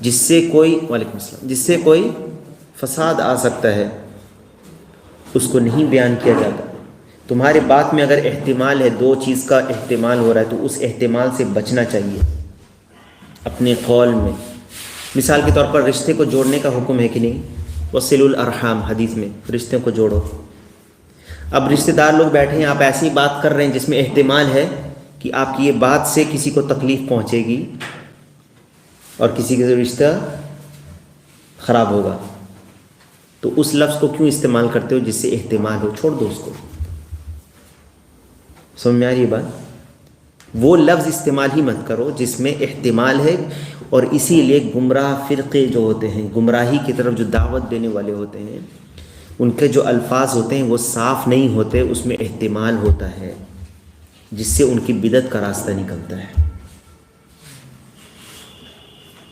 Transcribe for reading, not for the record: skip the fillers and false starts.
جس سے کوئی وعلیکم السلام جس سے کوئی فساد آ سکتا ہے اس کو نہیں بیان کیا جاتا. تمہارے بات میں اگر احتمال ہے، دو چیز کا احتمال ہو رہا ہے، تو اس احتمال سے بچنا چاہیے اپنے قول میں. مثال کے طور پر رشتے کو جوڑنے کا حکم ہے کہ نہیں؟ وصلوا الارحام حدیث میں، رشتوں کو جوڑو. اب رشتہ دار لوگ بیٹھے ہیں، آپ ایسی بات کر رہے ہیں جس میں احتمال ہے کہ آپ کی یہ بات سے کسی کو تکلیف پہنچے گی اور کسی کا رشتہ خراب ہوگا، تو اس لفظ کو کیوں استعمال کرتے ہو جس سے احتمال ہو؟ چھوڑ دو اس کو. سمجھ میں آ رہی ہے بات؟ وہ لفظ استعمال ہی مت کرو جس میں احتمال ہے. اور اسی لیے گمراہ فرقے جو ہوتے ہیں، گمراہی کی طرف جو دعوت دینے والے ہوتے ہیں، ان کے جو الفاظ ہوتے ہیں وہ صاف نہیں ہوتے، اس میں احتمال ہوتا ہے جس سے ان کی بدعت کا راستہ نکلتا ہے.